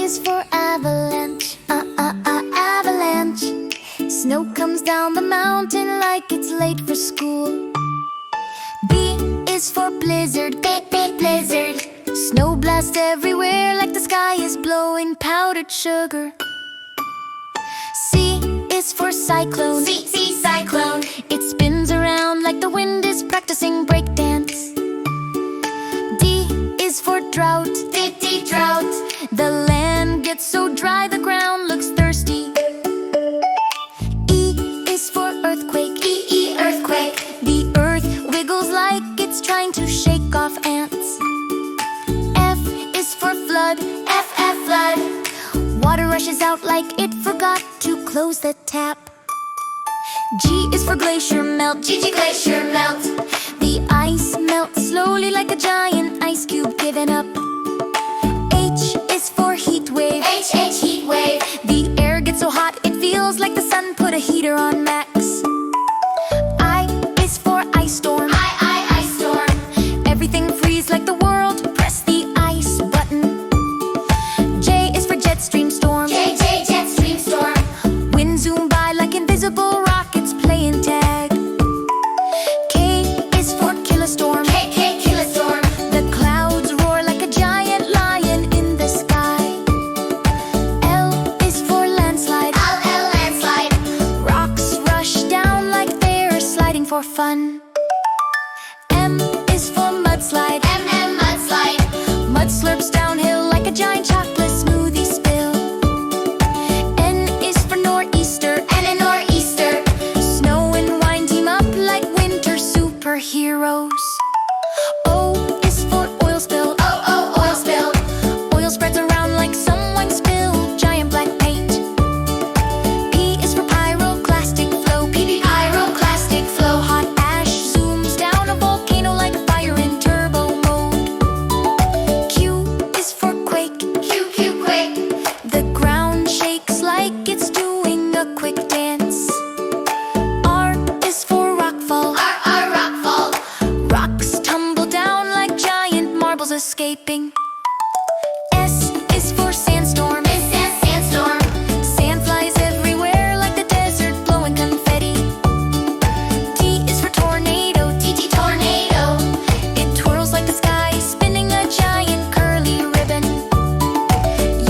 is for avalanche, avalanche. Snow comes down the mountain like it's late for school. B is for blizzard, big blizzard. Snow blast everywhere like the sky is blowing powdered sugar. C is for cyclone, cyclone. It spins around like the wind is practicing breakdance. D is for drought, drought. The land gets so dry the ground looks thirsty. E is for earthquake, earthquake. The earth wiggles like it's trying to shake off ants. F is for flood, flood. Water rushes out like it forgot to close the tap. G is for glacier melt, glacier melt. The ice melts slowly like a giant ice cube giving up. H is for heat wave, heat wave. The air gets so hot it feels like the sun put a heater on max. I is for ice storm, ice storm. Everything freezes like the world, press the ice button. J is for jet stream storm, jet stream storm. Winds zoom by like invisible rockets playing tag. K is for killer storm, killer storm. The clouds roar like a giant lion in the sky. L is for landslide, landslide. Rocks rush down like they're sliding for fun. M is for mudslide, mudslide. Mud slurps downhill like a giant chocolate smoothie spill. N is for nor'easter, nor'easter. Snow and wine team up like winter superheroes. O is for oil spill, oil spill. Oil spreads around like someone spilled giant black paint. P is for pyroclastic flow, pyroclastic flow. Hot ash zooms down a volcano like fire in turbo mode. Q is for quake, quake. The ground shakes like it's doing a quick dance. R is for rockfall, rockfall. Rocks tumble down like giant marbles escaping. S is for sandstorm, sandstorm. Sand flies everywhere like the desert blowing confetti. T is for tornado, tornado. It twirls like the sky spinning a giant curly ribbon.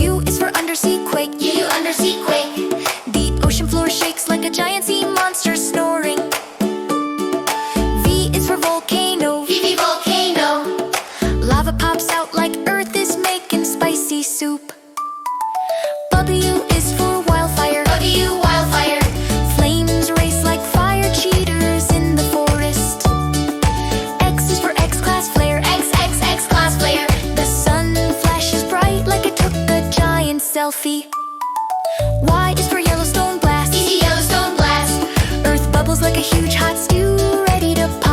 U is for undersea quake, undersea quake. The ocean floor shakes like a giant sea monster snoring. V is for volcano, volcano. Lava pops out like earth is making spicy soup. W is for wildfire, wildfire. Flames race like fire cheaters in the forest. X is for X-class flare, X-class flare. The sun flashes bright like it took a giant selfie. Y is for Yellowstone blast, Yellowstone blast. Earth bubbles like a huge hot stew ready to pop.